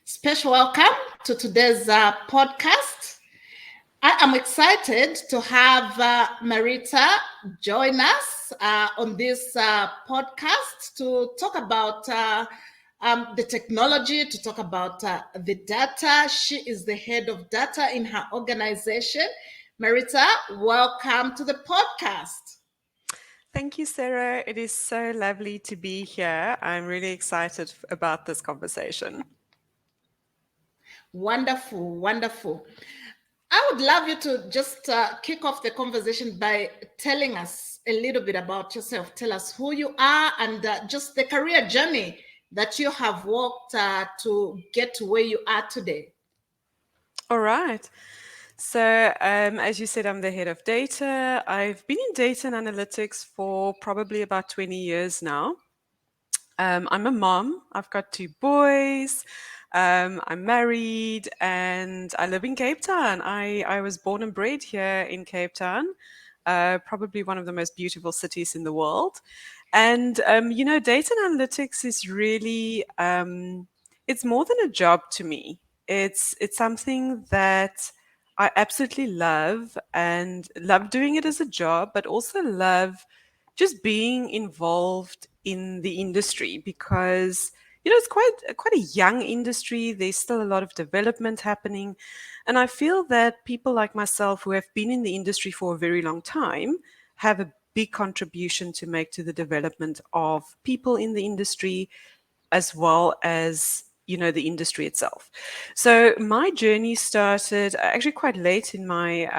Special welcome to today's podcast. I am excited to have Maritza join us on this podcast to talk about the technology, to talk about the data. She is the head of data in her organization. Maritza, welcome to the podcast. Thank you, Sarah. It is so lovely to be here. I'm really excited about this conversation. Wonderful, wonderful. I would love you to just kick off the conversation by telling us a little bit about yourself. Tell us who you are and just the career journey that you have walked to get to where you are today. All right. So, as you said, I'm the head of data. I've been in data and analytics for probably about 20 years now. I'm a mom. I've got two boys. I'm married and I live in Cape Town. I was born and bred here in Cape Town, probably one of the most beautiful cities in the world. And, data and analytics is really, it's more than a job to me. It's something that I absolutely love and love doing it as a job, but also love just being involved in the industry because it's quite a young industry. There's still a lot of development happening, and I feel that people like myself who have been in the industry for a very long time have a big contribution to make to the development of people in the industry as well as the industry itself. So my journey started actually quite late in my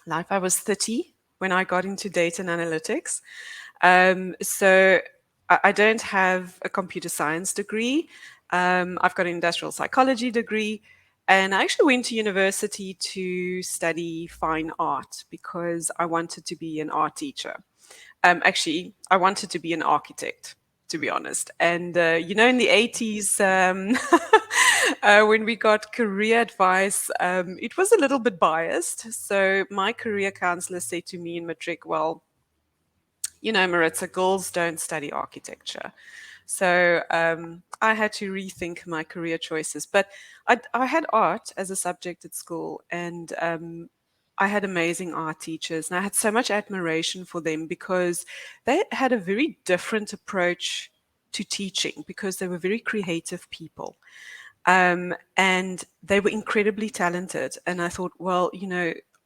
life. I was 30 when I got into data and analytics. So I don't have a computer science degree. I've got an industrial psychology degree. And I actually went to university to study fine art because I wanted to be an art teacher. Actually, I wanted to be an architect, to be honest. And, in the 80s, when we got career advice, it was a little bit biased. So my career counselor said to me in matric, well, Maritza, girls don't study architecture. So I had to rethink my career choices. But I had art as a subject at school, and I had amazing art teachers, and I had so much admiration for them because they had a very different approach to teaching because they were very creative people. And they were incredibly talented. And I thought, well,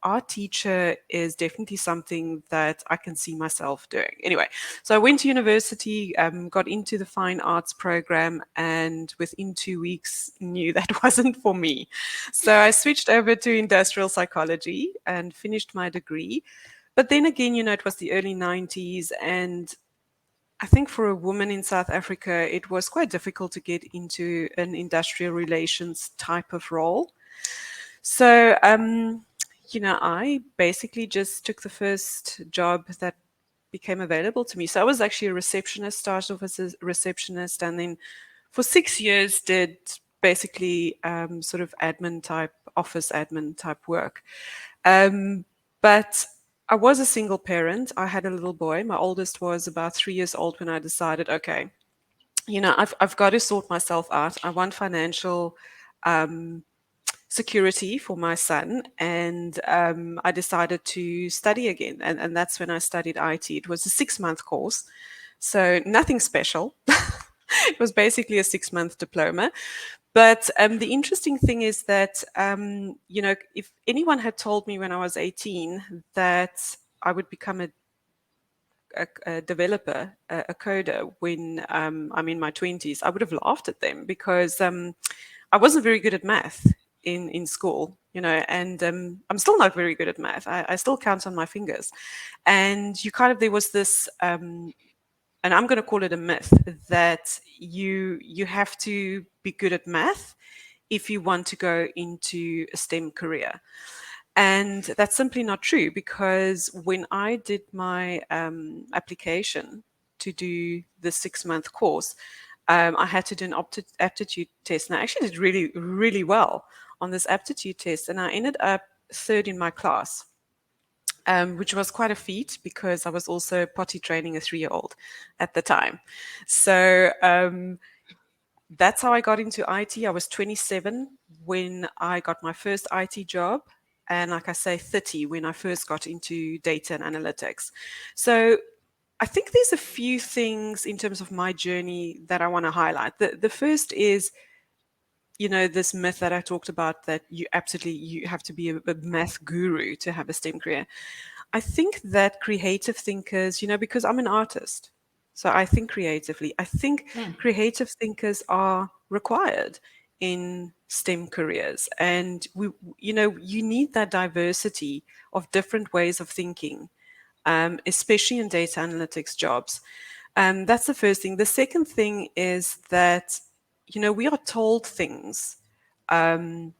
art teacher is definitely something that I can see myself doing. Anyway, so I went to university, got into the fine arts program, and within 2 weeks knew that wasn't for me. So I switched over to industrial psychology and finished my degree. But then again, it was the early 90s, and I think for a woman in South Africa, it was quite difficult to get into an industrial relations type of role. So, I basically just took the first job that became available to me. So I was actually a receptionist, started off as a receptionist, and then for 6 years did basically sort of office admin type work. But I was a single parent. I had a little boy. My oldest was about 3 years old when I decided, okay, I've got to sort myself out. I want financial security for my son, and I decided to study again. And that's when I studied IT. It was a 6-month course, so nothing special. It was basically a 6-month diploma. But the interesting thing is that, if anyone had told me when I was 18 that I would become a developer, a coder, when I'm in my 20s, I would have laughed at them because I wasn't very good at math in school, and I'm still not very good at math. I still count on my fingers. And there was this, and I'm going to call it a myth, that you have to be good at math if you want to go into a STEM career. And that's simply not true, because when I did my application to do the 6-month course, I had to do an aptitude test. And I actually did really, really well on this aptitude test. And I ended up third in my class, which was quite a feat because I was also potty training a 3-year-old at the time. So That's how I got into IT. I was 27 when I got my first IT job. And like I say, 30 when I first got into data and analytics. So I think there's a few things in terms of my journey that I want to highlight. The first is, this myth that I talked about, that you have to be a math guru to have a STEM career. I think that creative thinkers, because I'm an artist, so I think creatively. I think creative thinkers are required in STEM careers, and you need that diversity of different ways of thinking, especially in data analytics jobs. That's the first thing. The second thing is that we are told things. Like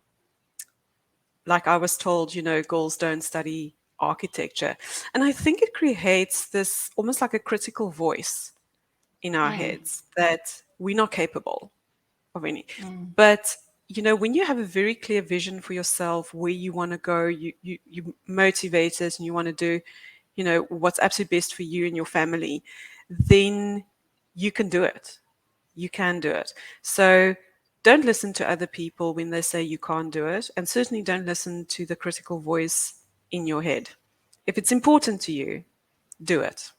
I was told, girls don't study architecture. And I think it creates this almost like a critical voice in our heads that we're not capable of any. But, when you have a very clear vision for yourself, where you want to go, you motivated and you want to do, what's absolutely best for you and your family, then you can do it. You can do it. So don't listen to other people when they say you can't do it. And certainly don't listen to the critical voice in your head. If it's important to you, do it.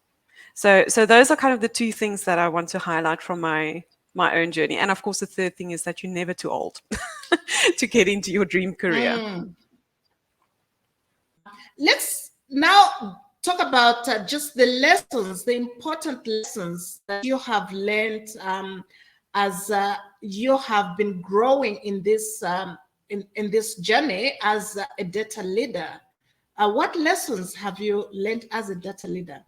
So those are kind of the two things that I want to highlight from my own journey. And of course, the third thing is that you're never too old to get into your dream career. Let's now talk about just the lessons, the important lessons that you have learned as you have been growing in this in this journey as a data leader. What lessons have you learned as a data leader?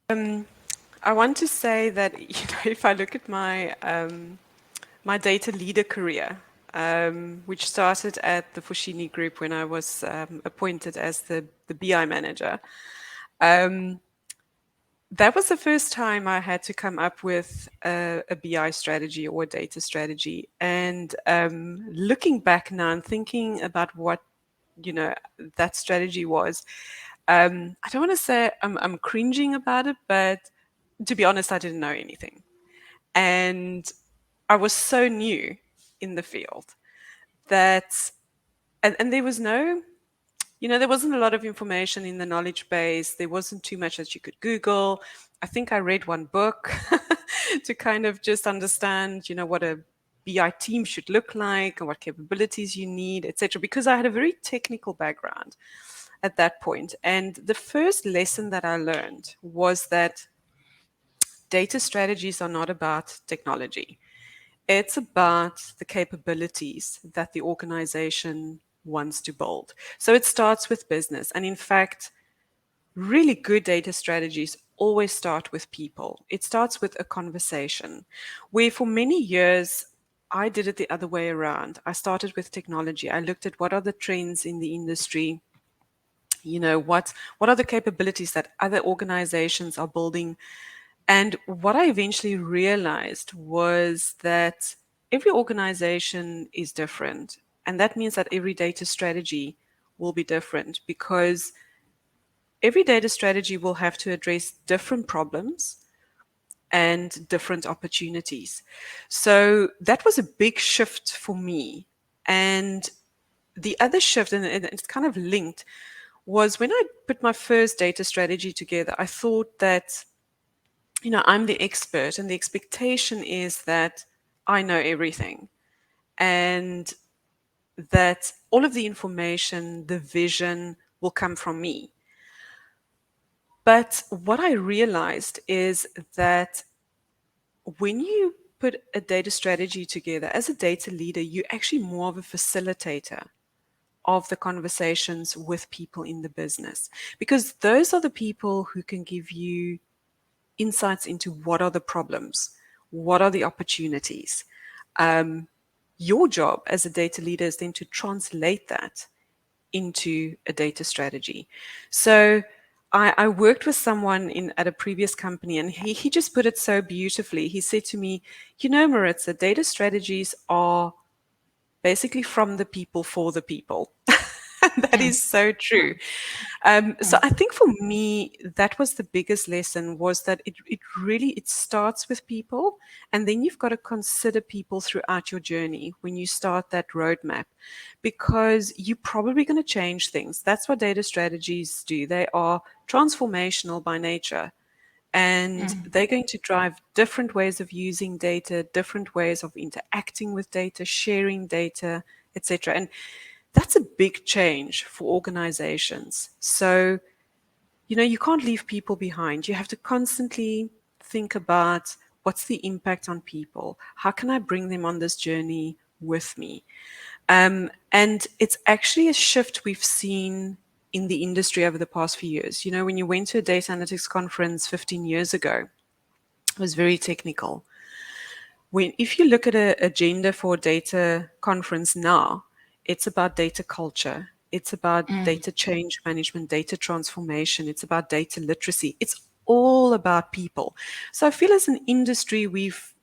I want to say that if I look at my data leader career, which started at the Fushini Group when I was appointed as the BI manager. That was the first time I had to come up with a BI strategy or a data strategy. And looking back now and thinking about what that strategy was, I don't want to say I'm cringing about it, but to be honest, I didn't know anything. And I was so new in the field that, and there was no, there wasn't a lot of information in the knowledge base. There wasn't too much that you could Google. I think I read one book to kind of just understand, what a BI team should look like and what capabilities you need, etc. Because I had a very technical background at that point. And the first lesson that I learned was that data strategies are not about technology. It's about the capabilities that the organization wants to build. So it starts with business. And in fact, really good data strategies always start with people. It starts with a conversation, where for many years, I did it the other way around. I started with technology. I looked at what are the trends in the industry, what are the capabilities that other organizations are building. And what I eventually realized was that every organization is different. And that means that every data strategy will be different, because every data strategy will have to address different problems and different opportunities. So that was a big shift for me. And the other shift, and it's kind of linked, was when I put my first data strategy together, I thought that I'm the expert, and the expectation is that I know everything, and that all of the information, the vision will come from me. But what I realized is that when you put a data strategy together as a data leader, you're actually more of a facilitator of the conversations with people in the business, because those are the people who can give you insights into what are the problems, what are the opportunities. Your job as a data leader is then to translate that into a data strategy. So I worked with someone at a previous company, and he just put it so beautifully. He said to me, Maritza, data strategies are basically from the people for the people. That is so true. So I think for me, that was the biggest lesson, was that it really, it starts with people, and then you've got to consider people throughout your journey when you start that roadmap, because you're probably going to change things. That's what data strategies do. They are transformational by nature, and they're going to drive different ways of using data, different ways of interacting with data, sharing data, etc. And that's a big change for organizations. So, you can't leave people behind. You have to constantly think about, what's the impact on people? How can I bring them on this journey with me? And it's actually a shift we've seen in the industry over the past few years. When you went to a data analytics conference 15 years ago, it was very technical. If you look at an agenda for a data conference now, it's about data culture. It's about data change management, data transformation. It's about data literacy. It's all about people. So I feel as an industry, we've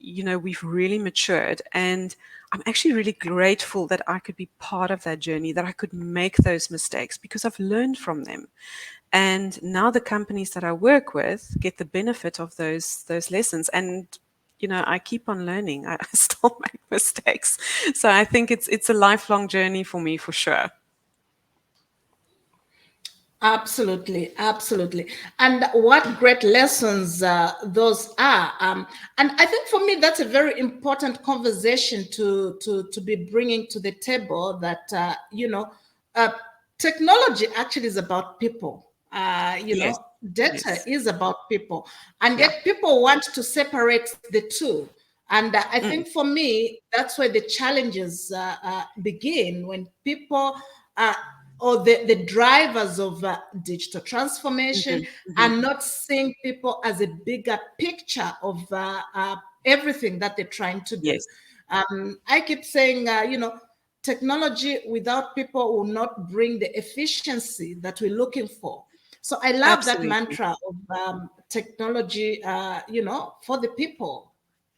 really matured, and I'm actually really grateful that I could be part of that journey, that I could make those mistakes because I've learned from them. And now the companies that I work with get the benefit of those lessons. And I keep on learning. I still make mistakes. So I think it's a lifelong journey for me, for sure. Absolutely, absolutely. And what great lessons those are. And I think for me, that's a very important conversation to be bringing to the table, that, uh, technology actually is about people. Yes. Data Yes. is about people. And Yeah. yet people want to separate the two. And I Mm. think for me, that's where the challenges begin, when people or the drivers of digital transformation Hmm. are Hmm. not seeing people as a bigger picture of everything that they're trying to do. Yes. I keep saying, technology without people will not bring the efficiency that we're looking for. So I love that Absolutely. mantra of technology, for the people.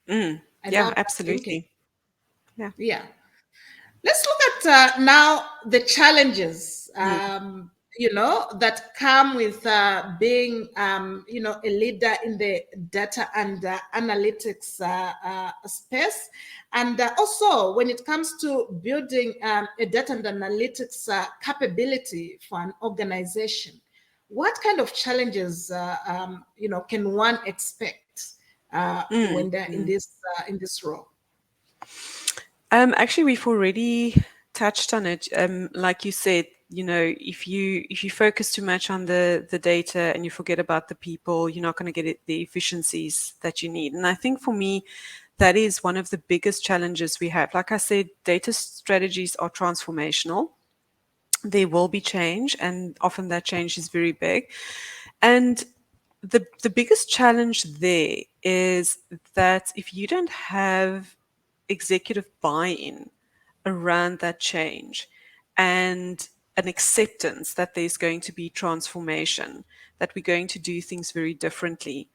Mm. I Yeah, love that thinking. absolutely. Yeah. Yeah. Let's look at now the challenges, Mm. that come with being, a leader in the data and analytics space. And also, when it comes to building a data and analytics capability for an organization, what kind of challenges, can one expect Mm. when they're Mm. in this role? Actually, we've already touched on it. Like you said, if you focus too much on the data and you forget about the people, you're not going to get the efficiencies that you need. And I think for me, that is one of the biggest challenges we have. Like I said, data strategies are transformational. There will be change, and often that change is very big. And the biggest challenge there is that if you don't have executive buy-in around that change, and an acceptance that there's going to be transformation, that we're going to do things very differently,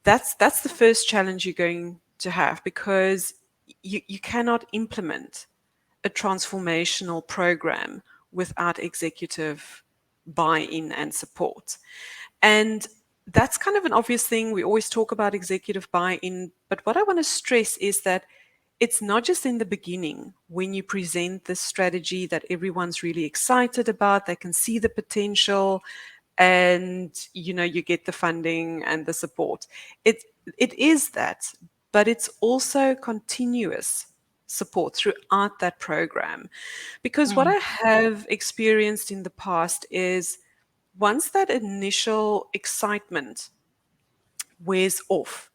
that's the first challenge you're going to have, because you cannot implement a transformational program without executive buy-in and support. And that's kind of an obvious thing. We always talk about executive buy-in, but what I want to stress is that it's not just in the beginning when you present this strategy that everyone's really excited about, they can see the potential, and you get the funding and the support. It is that, but it's also continuous support throughout that program. Because what I have experienced in the past is, once that initial excitement wears off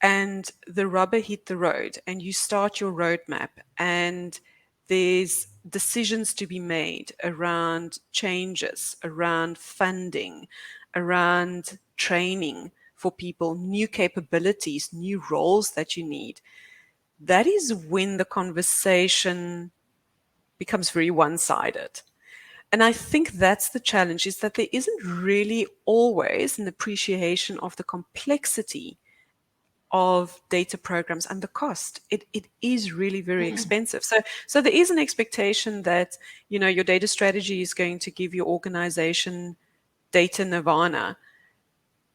and the rubber hit the road and you start your roadmap, and there's decisions to be made around changes, around funding, around training for people, new capabilities, new roles that you need, that is when the conversation becomes very one-sided. And I think that's the challenge, is that there isn't really always an appreciation of the complexity of data programs and the cost. It is really very expensive. So there is an expectation that, your data strategy is going to give your organization data nirvana.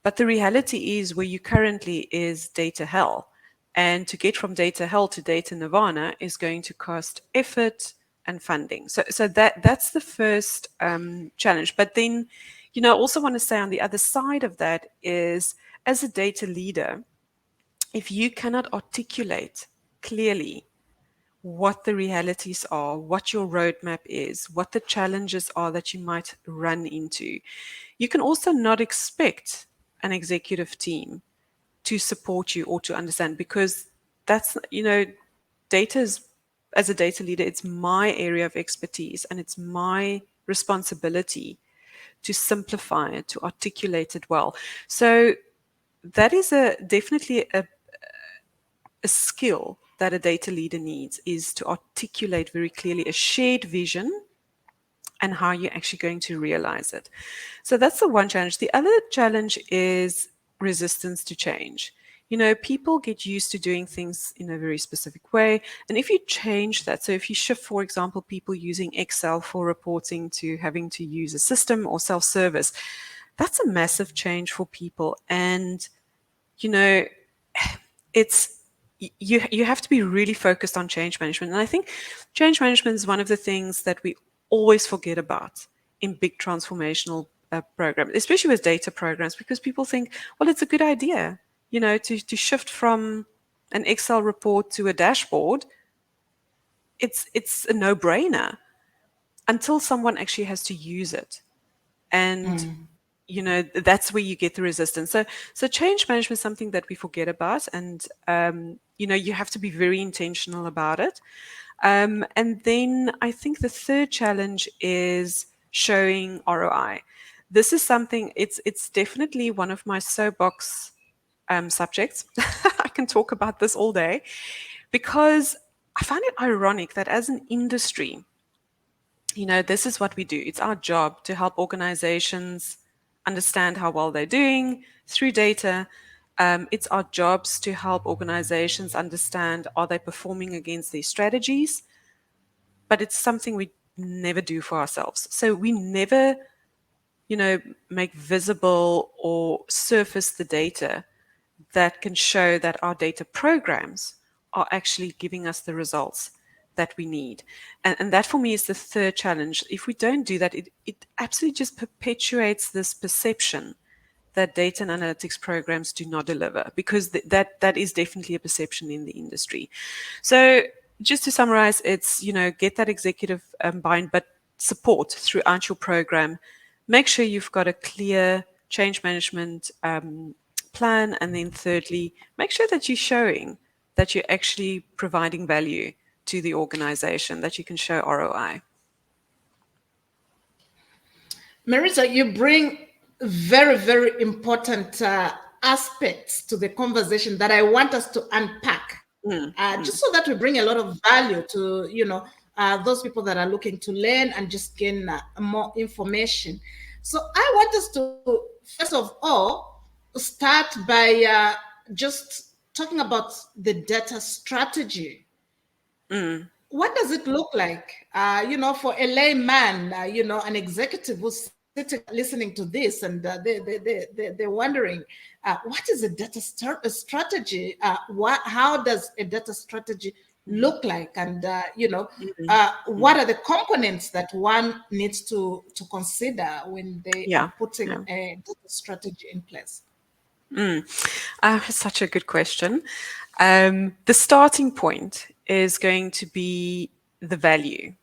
But the reality is where you currently is data hell. And to get from data hell to data nirvana is going to cost effort and funding. So that's the first challenge. But then, I also want to say on the other side of that is, as a data leader, if you cannot articulate clearly what the realities are, what your roadmap is, what the challenges are that you might run into, you can also not expect an executive team to support you or to understand, because that's, data is, as a data leader, it's my area of expertise and it's my responsibility to simplify it, to articulate it well. So that is definitely a skill that a data leader needs, is to articulate very clearly a shared vision and how you're actually going to realize it. So that's the one challenge. The other challenge is resistance to change. People get used to doing things in a very specific way. And if you change that, so if you shift, for example, people using Excel for reporting to having to use a system or self-service, that's a massive change for people. And, you know, it's you have to be really focused on change management. And I think change management is one of the things that we always forget about in big transformational programs, especially with data programs, because people think, well, it's a good idea, to shift from an Excel report to a dashboard. It's a no-brainer until someone actually has to use it. And that's where you get the resistance. So change management is something that we forget about, and you have to be very intentional about it. And then I think the third challenge is showing ROI. This is something, it's definitely one of my soapbox subjects. I can talk about this all day, because I find it ironic that as an industry, this is what we do. It's our job to help organizations understand how well they're doing through data. It's our jobs to help organizations understand, are they performing against their strategies? But it's something we never do for ourselves. So we never, make visible or surface the data that can show that our data programs are actually giving us the results that we need. And that for me is the third challenge. If we don't do that, it absolutely just perpetuates this perception that data and analytics programs do not deliver, because that is definitely a perception in the industry. So just to summarize, it's, get that executive buy-in, but support throughout your program. Make sure you've got a clear change management plan. And then thirdly, make sure that you're showing that you're actually providing value to the organization, that you can show ROI. Maritza, you bring very, very important aspects to the conversation that I want us to unpack, just so that we bring a lot of value to, those people that are looking to learn and just gain more information. So I want us to, first of all, start by just talking about the data strategy. What does it look like? For a layman, an executive who's sitting listening to this, and they're wondering, what is a data strategy? How does a data strategy look like? And, what are the components that one needs to consider when they are putting a data strategy in place? Such a good question. The starting point is going to be the value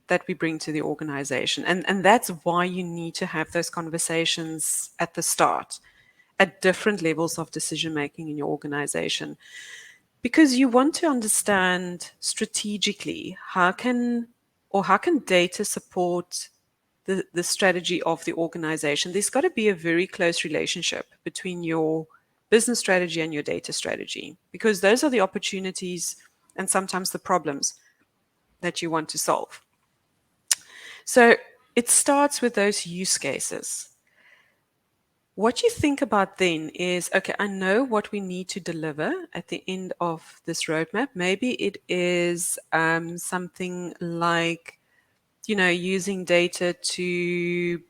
that we bring to the organization. And that's why you need to have those conversations at the start, at different levels of decision making in your organization. Because you want to understand strategically how can data support the strategy of the organization. There's got to be a very close relationship between your business strategy and your data strategy, because those are the opportunities and sometimes the problems that you want to solve. So it starts with those use cases. What you think about then is, okay, I know what we need to deliver at the end of this roadmap. Maybe it is something like, using data to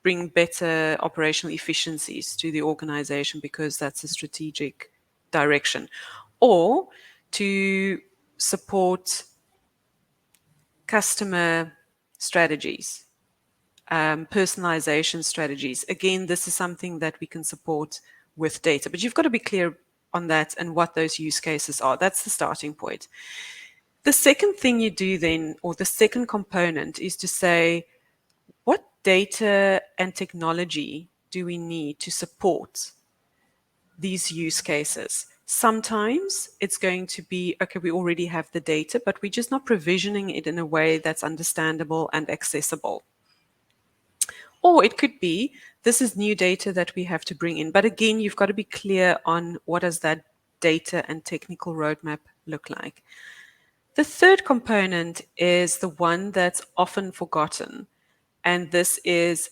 bring better operational efficiencies to the organization because that's a strategic direction, or to support customer strategies, personalization strategies. Again, this is something that we can support with data, but you've got to be clear on that and what those use cases are. That's the starting point. The second thing you do then, or the second component, is to say, what data and technology do we need to support these use cases? Sometimes it's going to be, okay, we already have the data, but we're just not provisioning it in a way that's understandable and accessible. Or it could be, this is new data that we have to bring in. But again, you've got to be clear on what does that data and technical roadmap look like. The third component is the one that's often forgotten. And this is,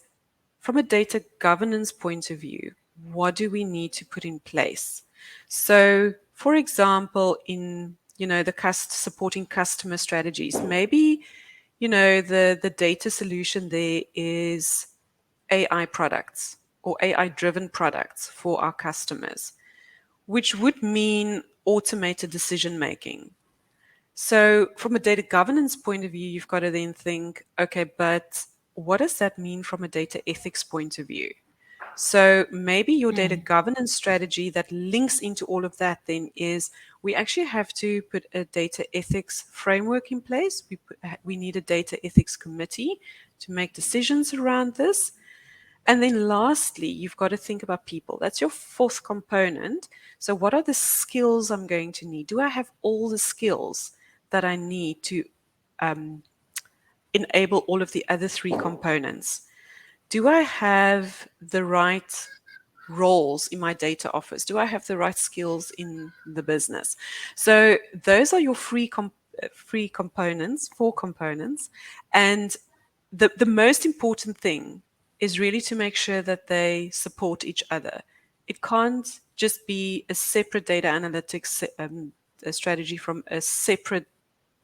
from a data governance point of view, what do we need to put in place? So, for example, in the supporting customer strategies, maybe the data solution there is AI products or AI driven products for our customers, which would mean automated decision making. So, from a data governance point of view, you've got to then think, okay, but what does that mean from a data ethics point of view? So, maybe your data governance strategy that links into all of that then is, we actually have to put a data ethics framework in place. We need a data ethics committee to make decisions around this. And then lastly, you've got to think about people. That's your fourth component. So, what are the skills I'm going to need? Do I have all the skills that I need to enable all of the other three components? Do I have the right roles in my data office? Do I have the right skills in the business? So, those are your free components, four components. And the most important thing is really to make sure that they support each other. It can't just be a separate data analytics a strategy from a separate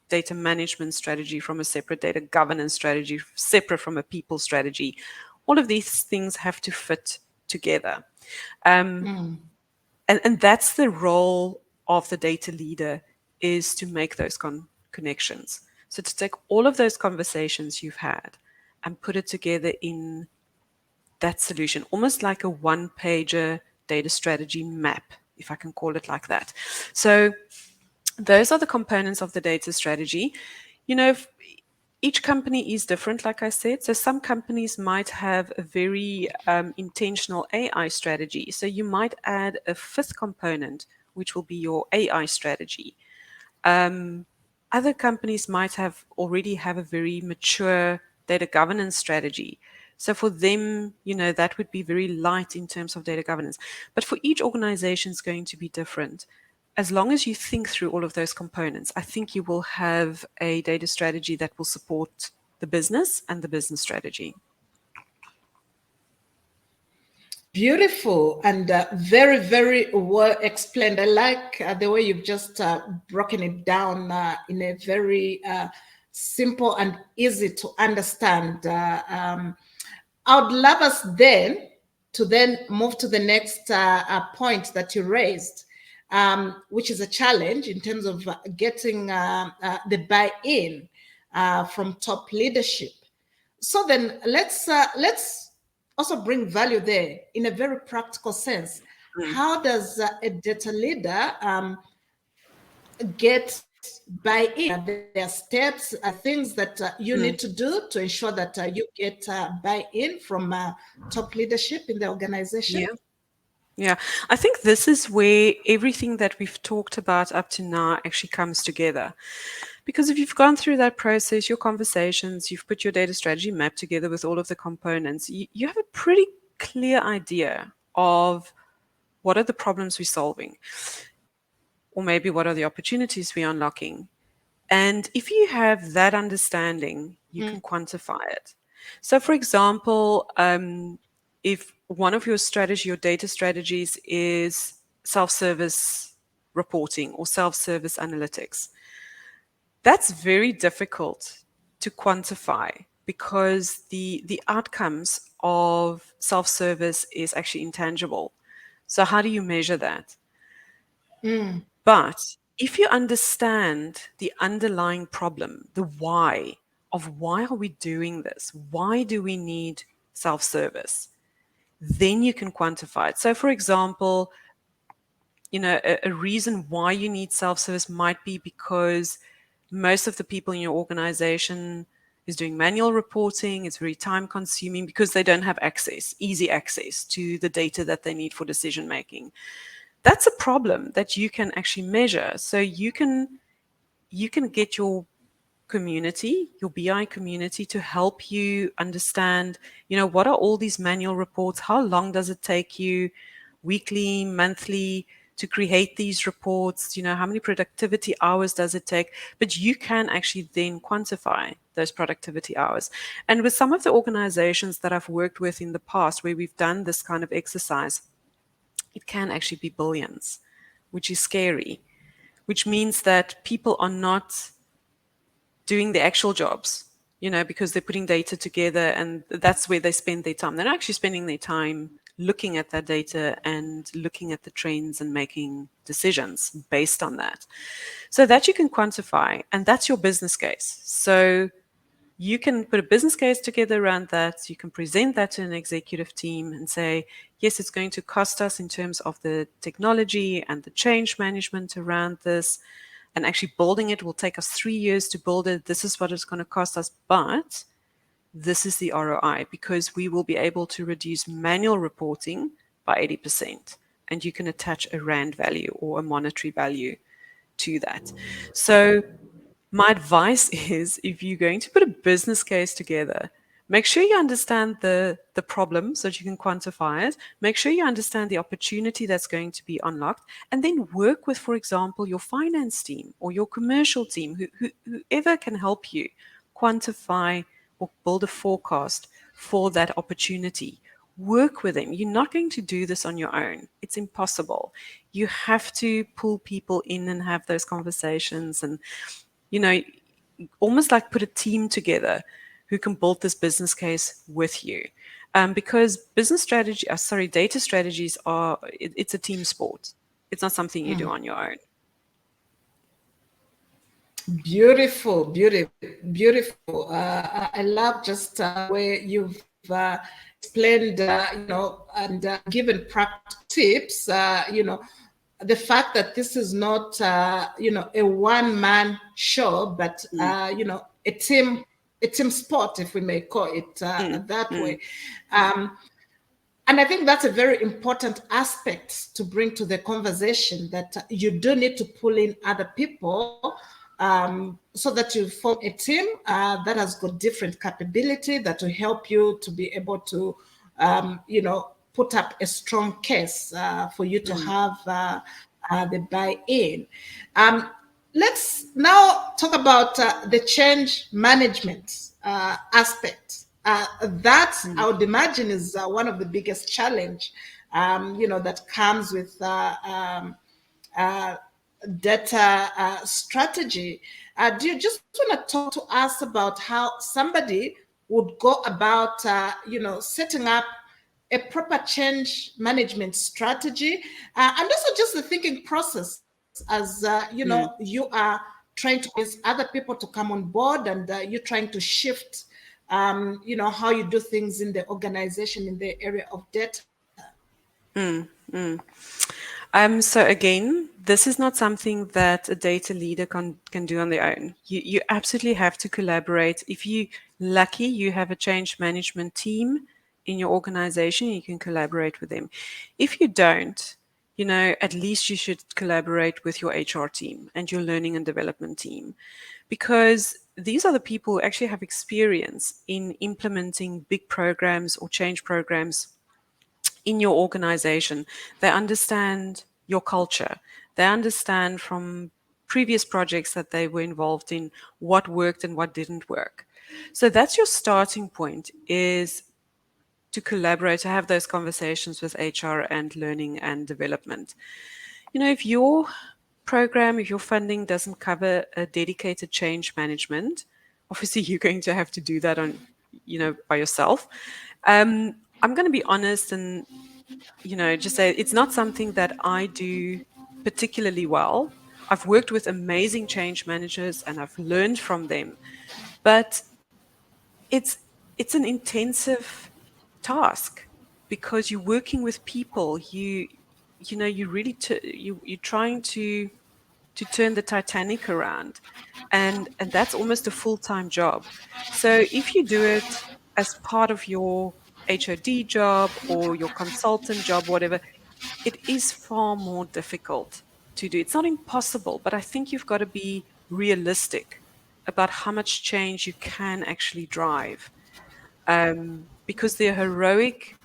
data management strategy from a separate data governance strategy, separate from a people strategy. All of these things have to fit together. And that's the role of the data leader, is to make those connections. So to take all of those conversations you've had and put it together in that solution, almost like a one-pager data strategy map, if I can call it like that. So those are the components of the data strategy. Each company is different, like I said. So some companies might have a very intentional AI strategy. So you might add a fifth component, which will be your AI strategy. Other companies might already have a very mature data governance strategy. So for them, that would be very light in terms of data governance. But for each organization, it's going to be different. As long as you think through all of those components, I think you will have a data strategy that will support the business and the business strategy. Beautiful and very, very well explained. I like the way you've just broken it down in a very simple and easy to understand. I would love us then to move to the next point that you raised, which is a challenge in terms of getting the buy-in from top leadership. So then let's also bring value there in a very practical sense. How does a data leader get buy-in? There are steps, things that you need to do to ensure that you get buy-in from top leadership in the organization. Yeah. Yeah, I think this is where everything that we've talked about up to now actually comes together. Because if you've gone through that process, your conversations, you've put your data strategy map together with all of the components, you have a pretty clear idea of what are the problems we're solving, or maybe what are the opportunities we're unlocking. And if you have that understanding, you can quantify it. So, for example, if one of your strategy, your data strategies is self-service reporting or self-service analytics. That's very difficult to quantify because the outcomes of self-service is actually intangible. So how do you measure that? Mm, But if you understand the underlying problem, the why of why are we doing this? Why do we need self-service? Then you can quantify it. So for example, a reason why you need self-service might be because most of the people in your organization is doing manual reporting. It's very time consuming because they don't have easy access to the data that they need for decision making. That's a problem that you can actually measure. So you can get your community, your BI community, to help you understand, what are all these manual reports? How long does it take you weekly, monthly to create these reports? How many productivity hours does it take? But you can actually then quantify those productivity hours. And with some of the organizations that I've worked with in the past where we've done this kind of exercise, it can actually be billions, which is scary, which means that people are not doing the actual jobs, because they're putting data together and that's where they spend their time. They're not actually spending their time looking at that data and looking at the trends and making decisions based on that. So that you can quantify, and that's your business case. So you can put a business case together around that. You can present that to an executive team and say, yes, it's going to cost us in terms of the technology and the change management around this. And actually building it will take us 3 years to build it. This is what it's going to cost us. But this is the ROI because we will be able to reduce manual reporting by 80%. And you can attach a RAND value or a monetary value to that. So my advice is if you're going to put a business case together, make sure you understand the problem so that you can quantify it. Make sure you understand the opportunity that's going to be unlocked, and then work with, for example, your finance team or your commercial team, whoever can help you quantify or build a forecast for that opportunity. Work with them. You're not going to do this on your own. It's impossible. You have to pull people in and have those conversations and you know, almost like put a team together who can build this business case with you. Because data strategies it's a team sport. It's not something you do on your own. beautiful, beautiful. I love just the way you've explained, and given practical tips. The fact that this is not, a one-man show, but a team sport, if we may call it that way. And I think that's a very important aspect to bring to the conversation, that you do need to pull in other people, so that you form a team that has got different capability that will help you to be able to, put up a strong case for you to have the buy-in. Um, let's now talk about the change management aspect. That I would imagine is one of the biggest challenge, that comes with uh, data strategy. Do you just want to talk to us about how somebody would go about, setting up a proper change management strategy, and also just the thinking process as, you are trying to convince other people to come on board, and you're trying to shift, how you do things in the organization in the area of data. So again, this is not something that a data leader can do on their own. You absolutely have to collaborate. If you lucky, you have a change management team in your organization, you can collaborate with them. If you don't, at least you should collaborate with your HR team and your learning and development team, because these are the people who actually have experience in implementing big programs or change programs in your organization. They understand your culture. They understand from previous projects that they were involved in what worked and what didn't work. So that's your starting point, is to collaborate, to have those conversations with HR and learning and development. If your program, if your funding doesn't cover a dedicated change management, obviously you're going to have to do that on, by yourself. I'm going to be honest and, just say it's not something that I do particularly well. I've worked with amazing change managers and I've learned from them, but it's it's an intensive task because you're working with people. You really you're trying to turn the Titanic around, and that's almost a full-time job. So if you do it as part of your HOD job or your consultant job, whatever, it is far more difficult to do. It's not impossible, but I think you've got to be realistic about how much change you can actually drive, because the heroic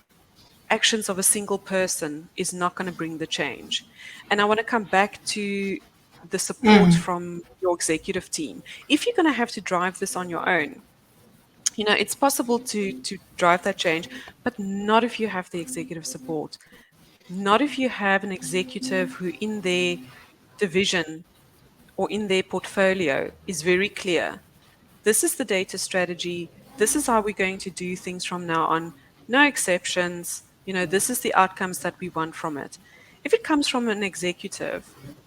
actions of a single person is not going to bring the change. And I want to come back to the support from your executive team. If you're going to have to drive this on your own, it's possible to drive that change, but not if you have the executive support. Not if you have an executive who in their division or in their portfolio is very clear. This is the data strategy. This is how we're going to do things from now on. No exceptions. This is the outcomes that we want from it. If it comes from an executive,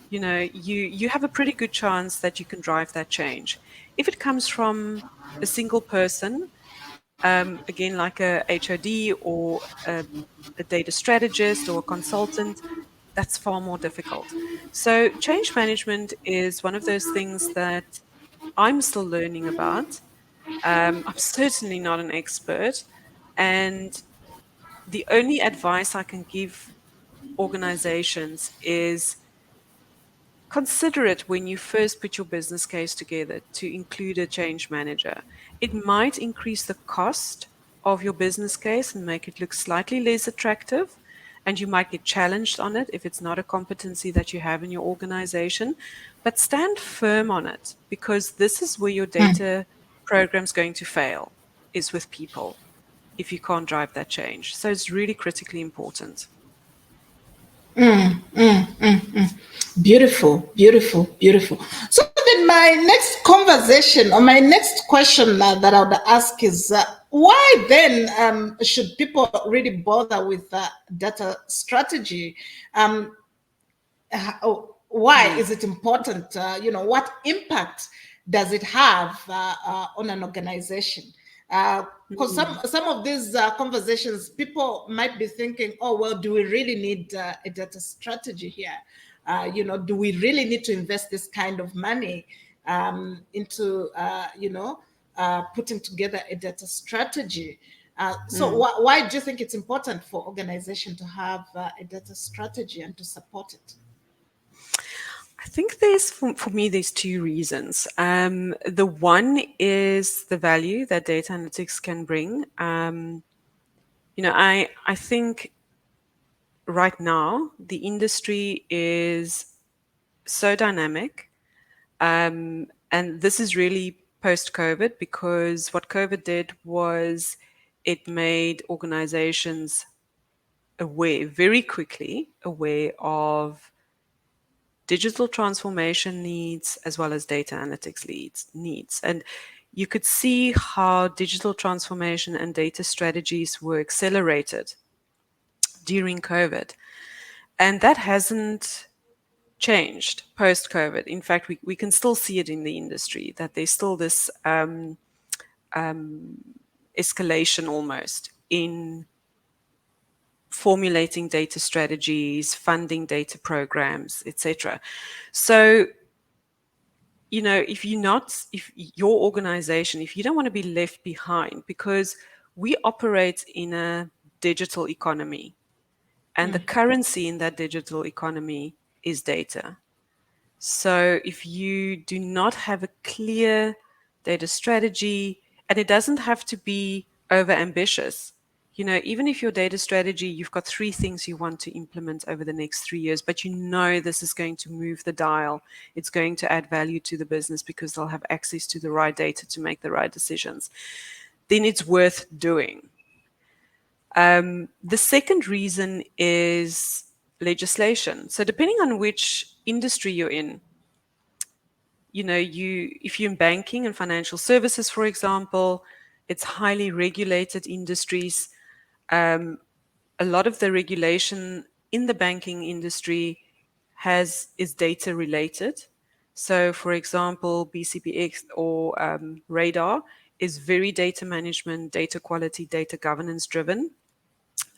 you have a pretty good chance that you can drive that change. If it comes from a single person, again, like a HOD or a data strategist or a consultant, that's far more difficult. So change management is one of those things that I'm still learning about. I'm certainly not an expert. And the only advice I can give organizations is consider it when you first put your business case together to include a change manager. It might increase the cost of your business case and make it look slightly less attractive. And you might get challenged on it if it's not a competency that you have in your organization. But stand firm on it, because this is where your data program's going to fail, is with people, if you can't drive that change. So it's really critically important. Beautiful, beautiful, beautiful. So then my next conversation or my next question that I would ask is why then should people really bother with data strategy? Why is it important? What impact does it have on an organization? Because some of these conversations, people might be thinking, oh, well, do we really need a data strategy here? Do we really need to invest this kind of money into, putting together a data strategy? So why do you think it's important for organization to have a data strategy and to support it? I think for me, there's two reasons. The one is the value that data analytics can bring. I think right now the industry is so dynamic, and this is really post-COVID, because what COVID did was it made organizations very quickly aware of digital transformation needs as well as data analytics needs. And you could see how digital transformation and data strategies were accelerated during COVID. And that hasn't changed post-COVID. In fact, we can still see it in the industry, that there's still this escalation almost in formulating data strategies, funding data programs, etc. So, if your organization, if you don't want to be left behind, because we operate in a digital economy, and the currency in that digital economy is data. So if you do not have a clear data strategy, and it doesn't have to be over ambitious, even if your data strategy, you've got 3 things you want to implement over the next 3 years, but this is going to move the dial. It's going to add value to the business because they'll have access to the right data to make the right decisions. Then it's worth doing. The second reason is legislation. So depending on which industry you're in, if you're in banking and financial services, for example, it's highly regulated industries. A lot of the regulation in the banking industry is data related. So, for example, BCPX or Radar is very data management, data quality, data governance driven.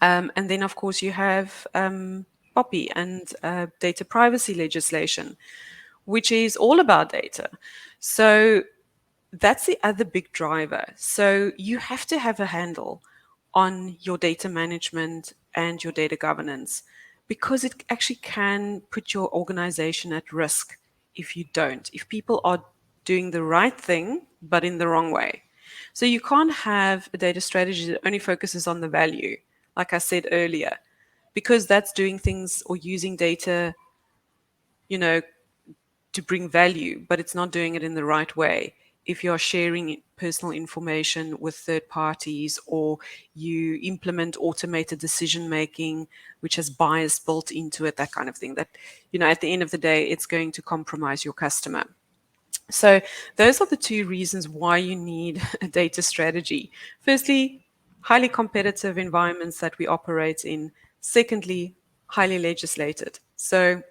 And then, of course, you have POPI and data privacy legislation, which is all about data. So that's the other big driver. So you have to have a handle on your data management and your data governance because it actually can put your organization at risk if you don't, if people are doing the right thing, but in the wrong way. So you can't have a data strategy that only focuses on the value, like I said earlier, because that's doing things or using data, you know, to bring value, but it's not doing it in the right way. If you're sharing personal information with third parties or you implement automated decision making, which has bias built into it, that kind of thing, that, at the end of the day, it's going to compromise your customer. So those are the two reasons why you need a data strategy. Firstly, highly competitive environments that we operate in. Secondly, highly legislated. So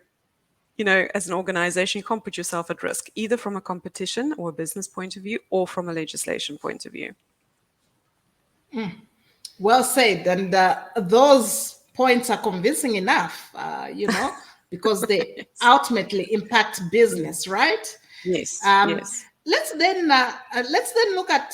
as an organization, you can't put yourself at risk, either from a competition or a business point of view or from a legislation point of view. Well said. And those points are convincing enough, because they Yes. ultimately impact business, right? Yes. Um, Yes. let's then look at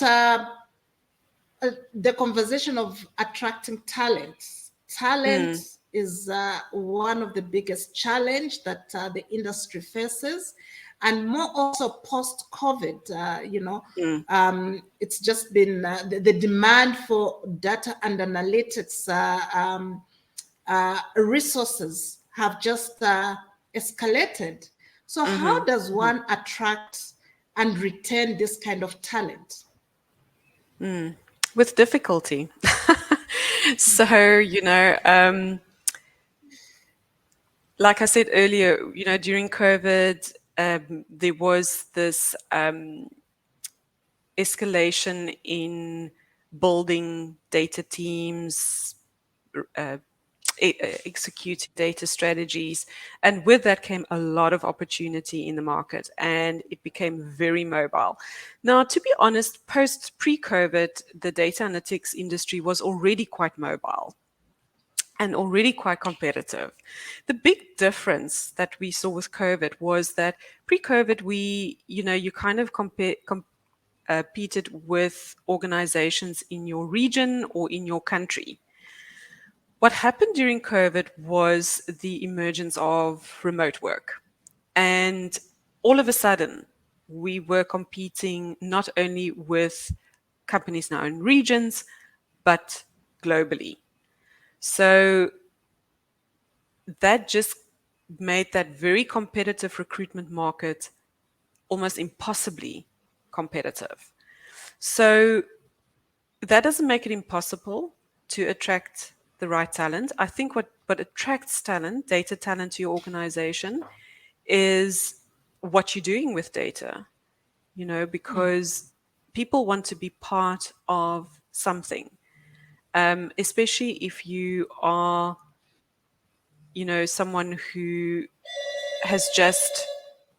the conversation of attracting talent. Talent Mm, is one of the biggest challenge that the industry faces, and more also post COVID. mm, It's just been the demand for data and analytics resources have just escalated. So, how mm-hmm, does mm-hmm. one attract and retain this kind of talent? With difficulty. So, like I said earlier, during COVID, there was this escalation in building data teams, uh, executing data strategies. And with that came a lot of opportunity in the market and it became very mobile. Now, to be honest, pre COVID, the data analytics industry was already quite mobile and already quite competitive. The big difference that we saw with COVID was that pre-COVID, you kind of competed with organizations in your region or in your country. What happened during COVID was the emergence of remote work. And all of a sudden, we were competing not only with companies in our own regions, but globally. So that just made that very competitive recruitment market almost impossibly competitive. So that doesn't make it impossible to attract the right talent. I think what attracts talent, data talent to your organization, is what you're doing with data, because people want to be part of something, especially if you are, someone who has just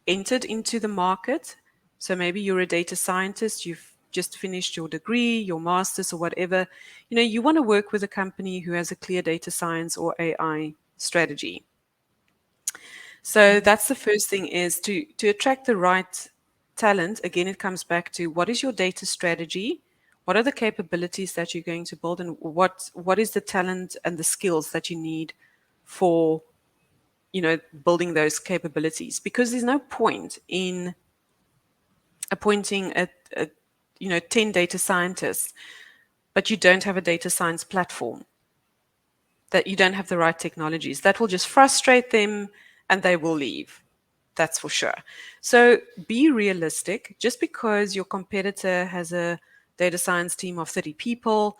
entered into the market. So maybe you're a data scientist, you've just finished your degree, your master's, or whatever. You want to work with a company who has a clear data science or AI strategy. So that's the first thing, is to attract the right talent. Again, it comes back to what is your data strategy? What are the capabilities that you're going to build, and what is the talent and the skills that you need for building those capabilities? Because there's no point in appointing a 10 data scientists, but you don't have a data science platform, that you don't have the right technologies. That will just frustrate them and they will leave. That's for sure. So be realistic. Just because your competitor has a data science team of 30 people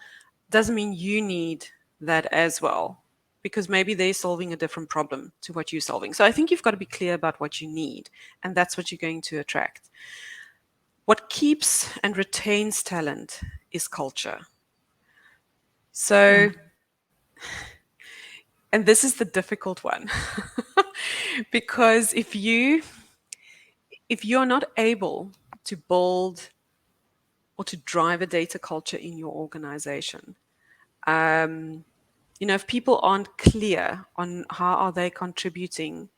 doesn't mean you need that as well, because maybe they're solving a different problem to what you're solving. So I think you've got to be clear about what you need, and that's what you're going to attract. What keeps and retains talent is culture. So, and this is the difficult one, because if you're not able to build or to drive a data culture in your organization, um, if people aren't clear on how are they contributing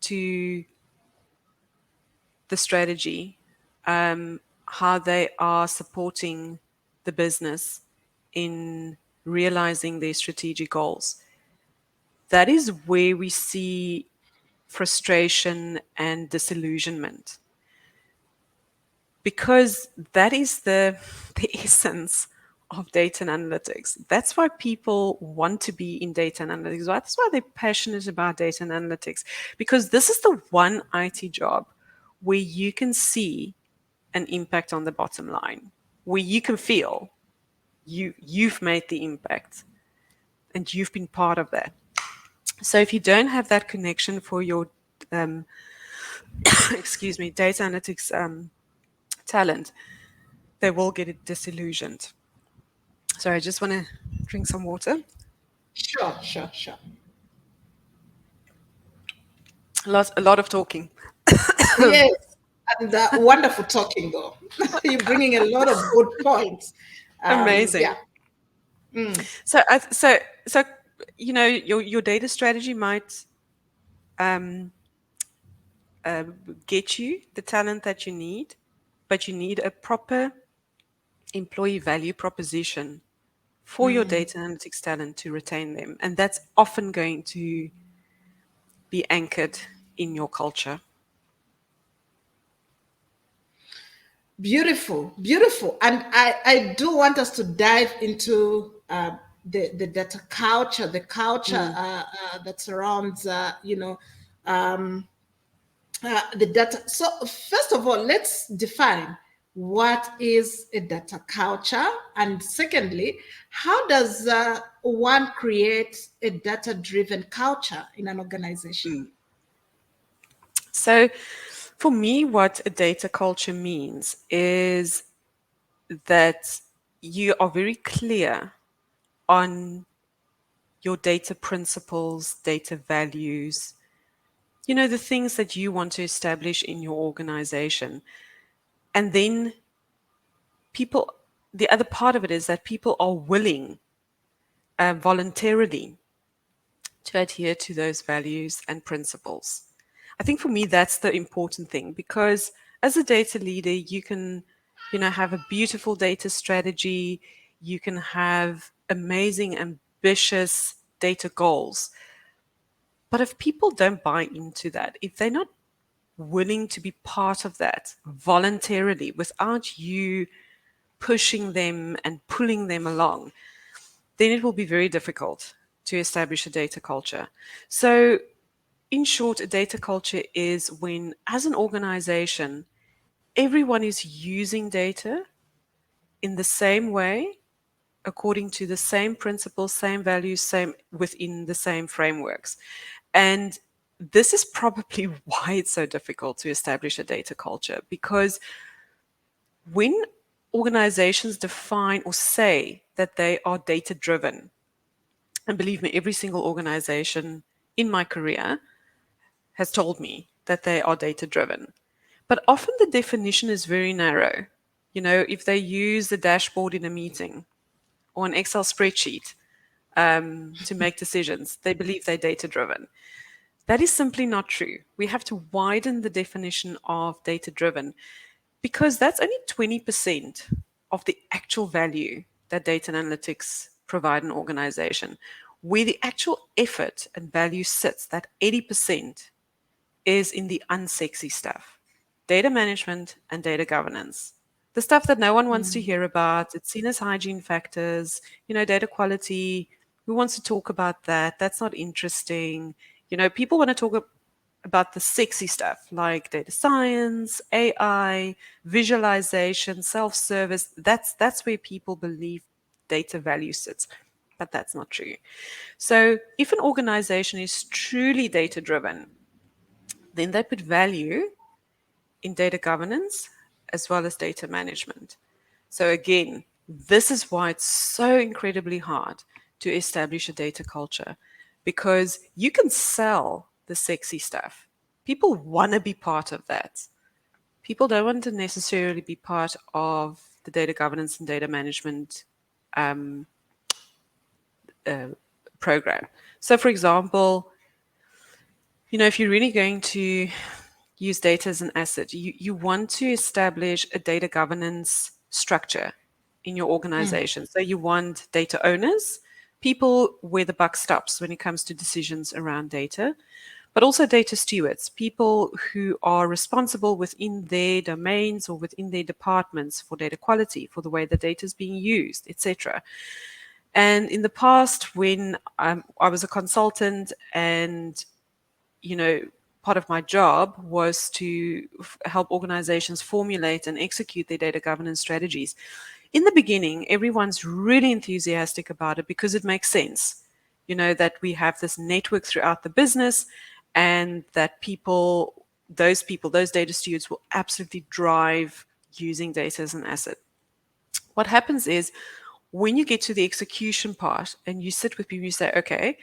to the strategy, how they are supporting the business in realizing their strategic goals, that is where we see frustration and disillusionment, because that is the essence of data and analytics. That's why people want to be in data and analytics. That's why they're passionate about data and analytics, because this is the one IT job where you can see an impact on the bottom line, where you can feel you've made the impact and you've been part of that. So if you don't have that connection for your um, excuse me, data analytics talent, they will get it disillusioned. So I just want to drink some water. Sure, sure, sure. A lot of talking. Yes, and wonderful talking though. You're bringing a lot of good points. Yeah. Amazing. Mm. So your data strategy might um, uh, get you the talent that you need, but you need a proper employee value proposition for your data analytics talent to retain them, and that's often going to be anchored in your culture. Beautiful, beautiful. And I do want us to dive into the data culture, the culture Mm. that surrounds, um, the data. So, first of all, let's define what is a data culture. And secondly, how does one create a data driven culture in an organization? So, for me, what a data culture means is that you are very clear on your data principles, data values, the things that you want to establish in your organization. And then people, the other part of it is that people are willing voluntarily to adhere to those values and principles. I think for me, that's the important thing, because as a data leader, you can, have a beautiful data strategy, you can have amazing, ambitious data goals. But if people don't buy into that, if they're not willing to be part of that voluntarily without you pushing them and pulling them along, then it will be very difficult to establish a data culture. So, in short, a data culture is when, as an organization, everyone is using data in the same way, according to the same principles, same values, same within the same frameworks. And this is probably why it's so difficult to establish a data culture, because when organizations define or say that they are data driven, and believe me, every single organization in my career has told me that they are data driven. But often the definition is very narrow. If they use the dashboard in a meeting or an Excel spreadsheet to make decisions, they believe they're data driven. That is simply not true. We have to widen the definition of data driven, because that's only 20% of the actual value that data and analytics provide an organization. Where the actual effort and value sits, that 80%, is in the unsexy stuff: data management and data governance. The stuff that no one wants to hear about. It's seen as hygiene factors, data quality. Who wants to talk about that? That's not interesting. People want to talk about the sexy stuff like data science, AI, visualization, self-service. That's where people believe data value sits. but that's not true. So if an organization is truly data driven, then they put value in data governance as well as data management. So again, this is why it's so incredibly hard to establish a data culture, because you can sell the sexy stuff. People want to be part of that. People don't want to necessarily be part of the data governance and data management um, uh, program. So, for example, if you're really going to use data as an asset, you want to establish a data governance structure in your organization. So, you want data owners, people where the buck stops when it comes to decisions around data, but also data stewards, people who are responsible within their domains or within their departments for data quality, for the way the data is being used, etc. And in the past, when I was a consultant, and you know, part of my job was to help organizations formulate and execute their data governance strategies. In the beginning, everyone's really enthusiastic about it because it makes sense, that we have this network throughout the business, and that those data stewards will absolutely drive using data as an asset. What happens is, when you get to the execution part and you sit with people, you say, okay,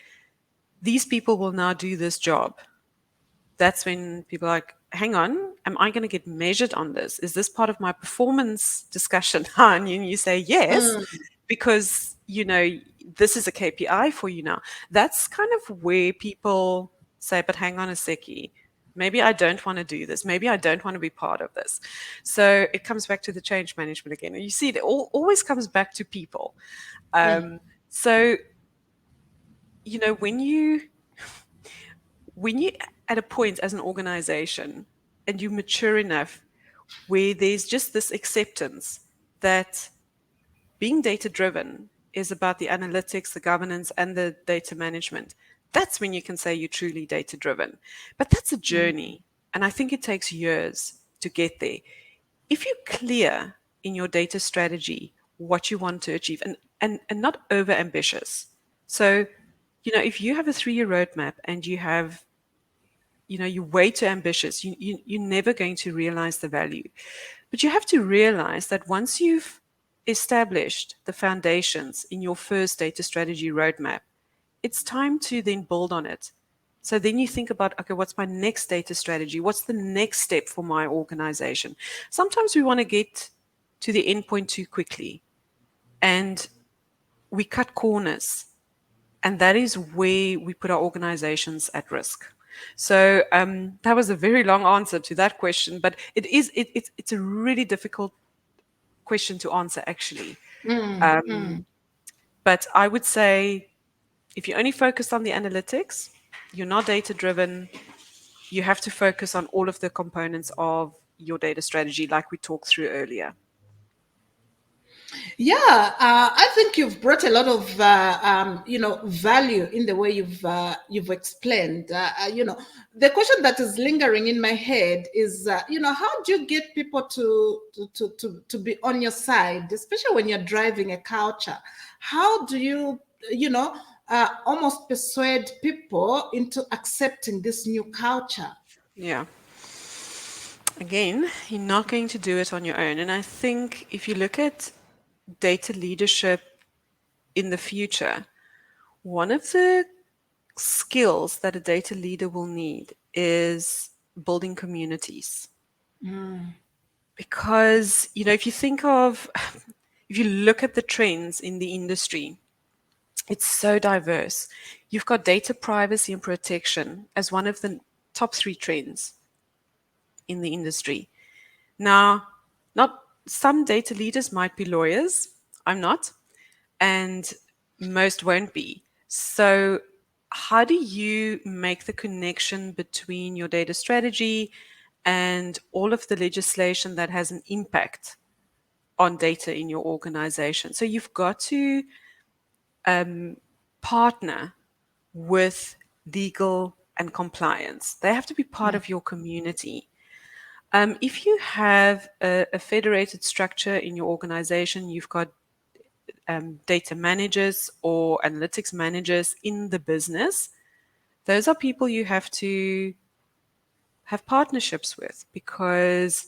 these people will now do this job. That's when people are like, hang on, am I going to get measured on this? Is this part of my performance discussion? And you say yes, mm, because, this is a KPI for you now. That's kind of where people say, but hang on a seckie. Maybe I don't want to do this. Maybe I don't want to be part of this. So it comes back to the change management again. You see, it always comes back to people. mm, So, when you at a point as an organization and you mature enough where there's just this acceptance that being data driven is about the analytics, the governance, and the data management, that's when you can say you're truly data driven. But that's a mm, journey. And I think it takes years to get there. If you're clear in your data strategy, what you want to achieve, and not over ambitious. So, if you have a 3-year roadmap and you're way too ambitious, you're never going to realize the value. But you have to realize that once you've established the foundations in your first data strategy roadmap, it's time to then build on it. So then you think about, okay, what's my next data strategy? What's the next step for my organization? Sometimes we want to get to the endpoint too quickly, and we cut corners, and that is where we put our organizations at risk. So that was a very long answer to that question, but it's a really difficult question to answer, actually. mm, mm. But I would say, if you only focus on the analytics, you're not data driven. You have to focus on all of the components of your data strategy, like we talked through earlier. Yeah, I think you've brought a lot of value in the way you've explained. The question that is lingering in my head is, how do you get people to be on your side, especially when you're driving a culture? How do you almost persuade people into accepting this new culture? Yeah. Again, you're not going to do it on your own. And I think if you look at data leadership in the future, one of the skills that a data leader will need is building communities. Because, if you think of, if you look at the trends in the industry, it's so diverse. You've got data privacy and protection as one of the top 3 trends in the industry. Now, not some data leaders might be lawyers. I'm not, and most won't be. So, how do you make the connection between your data strategy and all of the legislation that has an impact on data in your organization? So, you've got to partner with legal and compliance. They have to be part of your community. If you have a federated structure in your organization, you've got data managers or analytics managers in the business, those are people you have to have partnerships with, because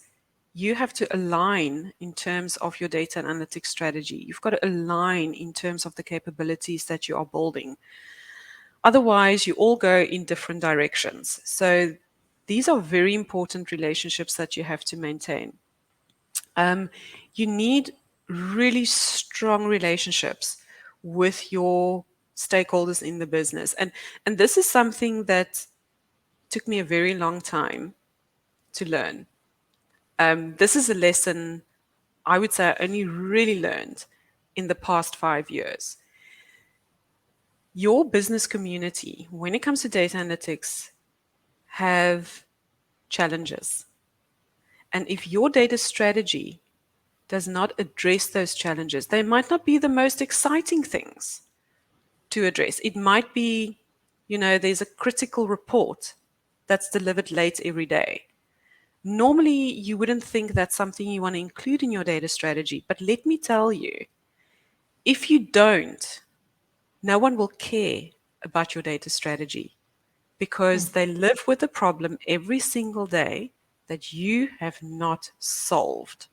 you have to align in terms of your data and analytics strategy. You've got to align in terms of the capabilities that you are building. Otherwise, you all go in different directions. So these are very important relationships that you have to maintain. You need really strong relationships with your stakeholders in the business. And this is something that took me a very long time to learn. This is a lesson I would say I only really learned in the past 5 years. Your business community, when it comes to data analytics, have challenges. And if your data strategy does not address those challenges, they might not be the most exciting things to address. It might be, there's a critical report that's delivered late every day. Normally, you wouldn't think that's something you want to include in your data strategy. But let me tell you, if you don't, no one will care about your data strategy, because they live with a problem every single day that you have not solved.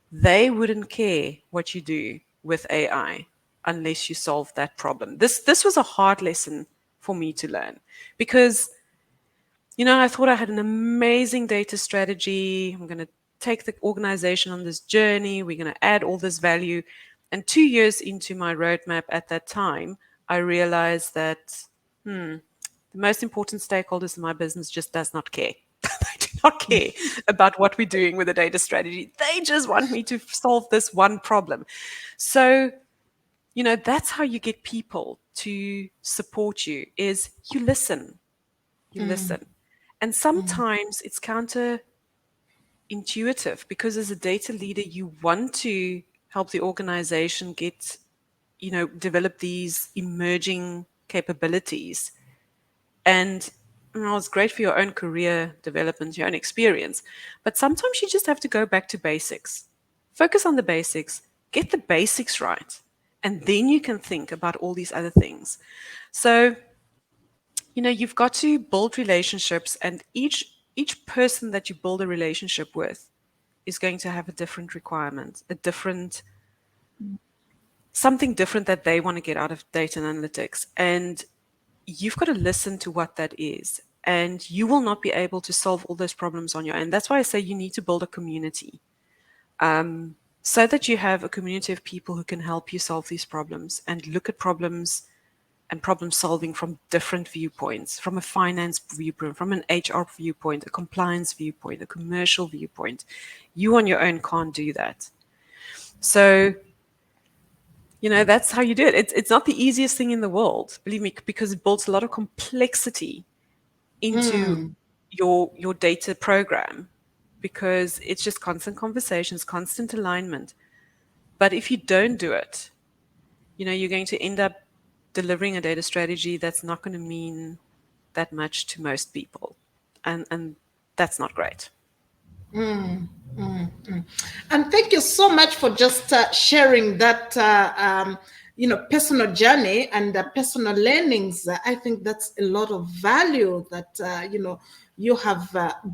They wouldn't care what you do with AI unless you solve that problem. This was a hard lesson for me to learn, because I thought I had an amazing data strategy. I'm going to take the organization on this journey. We're going to add all this value. And 2 years into my roadmap at that time, I realized that the most important stakeholders in my business just does not care. They do not care about what we're doing with the data strategy. They just want me to solve this one problem. So, that's how you get people to support you, is you listen. You listen. And sometimes it's counterintuitive, because as a data leader, you want to help the organization get, develop these emerging capabilities. And it's great for your own career development, your own experience. But sometimes you just have to go back to basics. Focus on the basics, get the basics right, and then you can think about all these other things. So, you've got to build relationships, and each person that you build a relationship with is going to have a different requirement, a different something different that they want to get out of data and analytics. And you've got to listen to what that is. And you will not be able to solve all those problems on your own. That's why I say you need to build a community, so that you have a community of people who can help you solve these problems and look at problems and problem solving from different viewpoints, from a finance viewpoint, from an HR viewpoint, a compliance viewpoint, a commercial viewpoint. You on your own can't do that. So, that's how you do it. It's not the easiest thing in the world, believe me, because it builds a lot of complexity into your data program, because it's just constant conversations, constant alignment. But if you don't do it, you're going to end up delivering a data strategy that's not going to mean that much to most people. And that's not great. And thank you so much for just sharing that, personal journey and personal learnings. I think that's a lot of value that, you have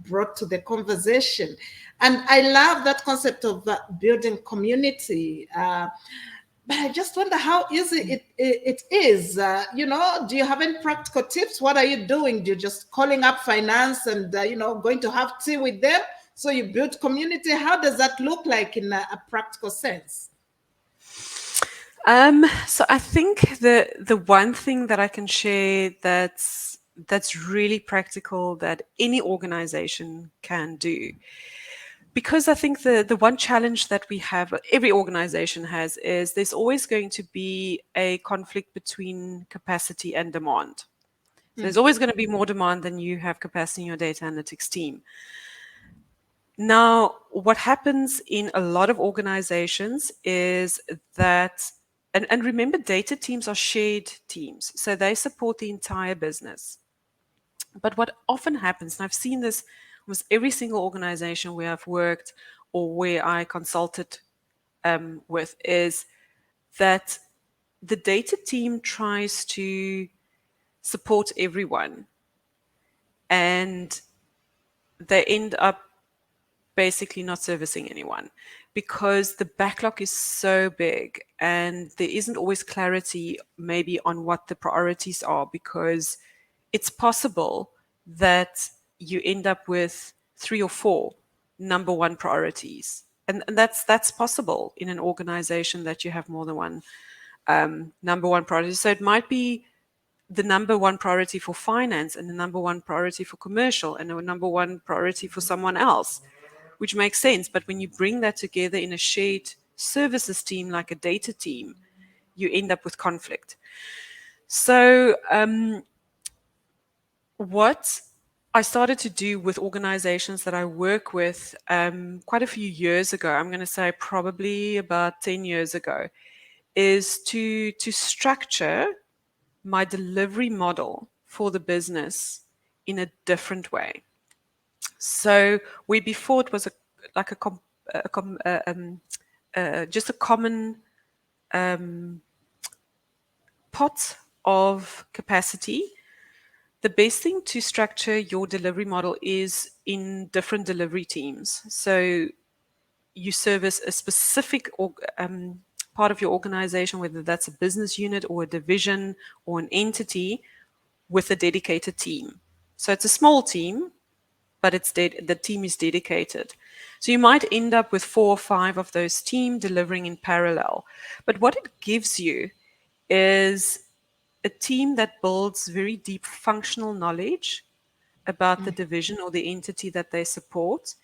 brought to the conversation. And I love that concept of building community. But I just wonder how easy it is. Do you have any practical tips? What are you doing? Do you just calling up finance and, going to have tea with them? So you build community. How does that look like in a practical sense? So I think the one thing that I can share that's really practical that any organization can do, because I think the one challenge that we have, every organization has, is there's always going to be a conflict between capacity and demand. So there's always going to be more demand than you have capacity in your data analytics team. Now, what happens in a lot of organizations is that, and remember, data teams are shared teams, so they support the entire business. But what often happens, and I've seen this almost every single organization where I've worked or where I consulted with, is that the data team tries to support everyone, and they end up basically not servicing anyone because the backlog is so big and there isn't always clarity maybe on what the priorities are, because it's possible that you end up with 3 or 4 number one priorities. And that's possible in an organization, that you have more than one number one priority. So it might be the number one priority for finance and the number one priority for commercial and the number one priority for someone else, which makes sense. But when you bring that together in a shared services team, like a data team, you end up with conflict. So, what I started to do with organizations that I work with quite a few years ago, I'm going to say probably about 10 years ago, is to structure my delivery model for the business in a different way. So where before it was a like a com, just a common pot of capacity, the best thing to structure your delivery model is in different delivery teams. So you service a specific part of your organization, whether that's a business unit or a division or an entity, with a dedicated team. So it's a small team, but the team is dedicated. So you might end up with 4 or 5 of those team delivering in parallel. But what it gives you is a team that builds very deep functional knowledge about the division or the entity that they support.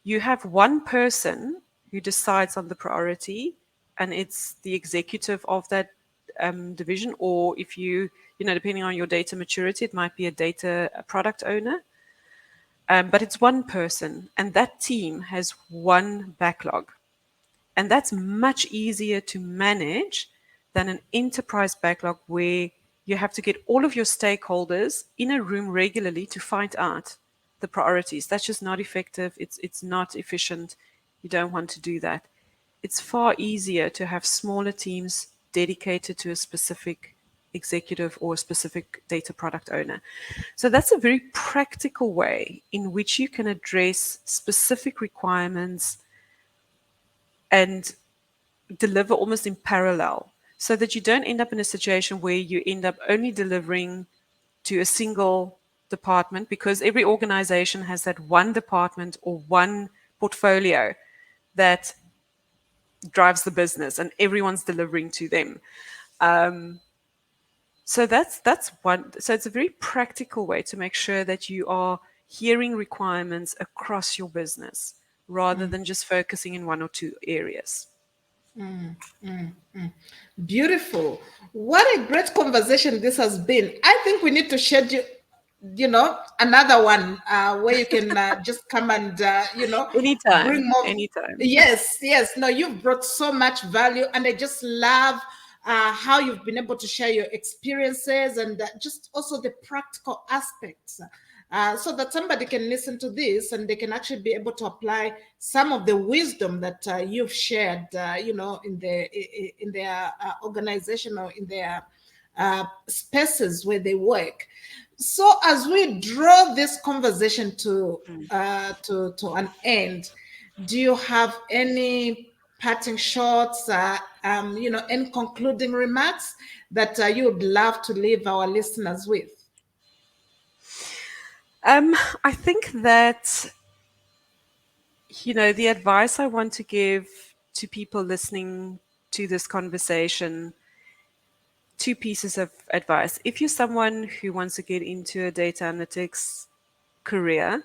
You have one person who decides on the priority, and it's the executive of that division, or if depending on your data maturity, it might be a product owner. But it's one person, and that team has one backlog. And that's much easier to manage than an enterprise backlog where you have to get all of your stakeholders in a room regularly to find out the priorities. That's just not effective. It's not efficient. You don't want to do that. It's far easier to have smaller teams dedicated to a specific executive or a specific data product owner. So that's a very practical way in which you can address specific requirements and deliver almost in parallel, so that you don't end up in a situation where you end up only delivering to a single department, because every organization has that one department or one portfolio that drives the business and everyone's delivering to them. So that's one. So it's a very practical way to make sure that you are hearing requirements across your business rather than just focusing in 1 or 2 areas. Beautiful. What a great conversation this has been. I think we need to schedule, another one where you can just come and, bring Anytime, more. anytime. Yes, yes. No, you've brought so much value, and I just love how you've been able to share your experiences and just also the practical aspects. So that somebody can listen to this and they can actually be able to apply some of the wisdom that you've shared, in their organization or in their spaces where they work. So as we draw this conversation to an end, do you have any parting shots, any concluding remarks that you would love to leave our listeners with? I think that, the advice I want to give to people listening to this conversation, 2 pieces of advice. If you're someone who wants to get into a data analytics career,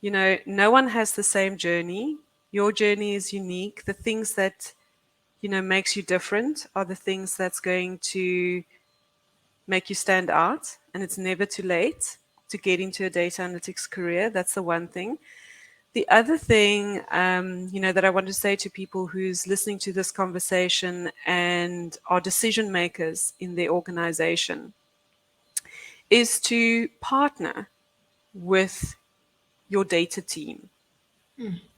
no one has the same journey. Your journey is unique. The things that, makes you different are the things that's going to make you stand out. And it's never too late to get into a data analytics career. That's the one thing. The other thing, that I want to say to people who's listening to this conversation and are decision makers in their organization, is to partner with your data team.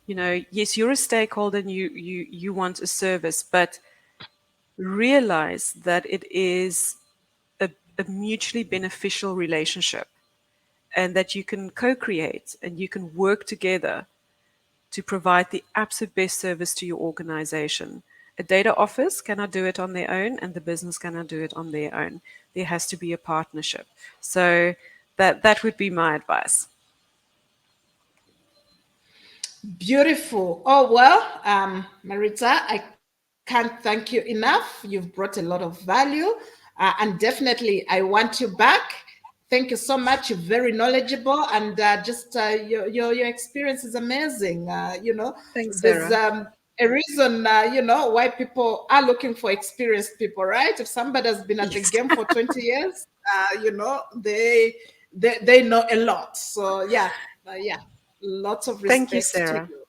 Yes, you're a stakeholder and you want a service, but realize that it is a mutually beneficial relationship, and that you can co-create and you can work together to provide the absolute best service to your organization. A data office cannot do it on their own, and the business cannot do it on their own. There has to be a partnership. So that would be my advice. Beautiful. Oh, well, Maritza, I can't thank you enough. You've brought a lot of value. And definitely, I want you back. Thank you so much. You're very knowledgeable, and just your experience is amazing. Thanks, There's Sarah. a reason, why people are looking for experienced people, right? If somebody has been at the Yes. game for 20 years, they know a lot. So yeah, lots of Thank you, respect to Sarah. you.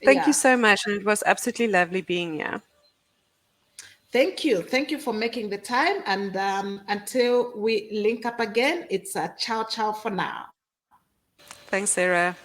Thank you Yeah. so much. And it was absolutely lovely being here. Thank you. Thank you for making the time. And until we link up again, it's a ciao ciao for now. Thanks, Sarah.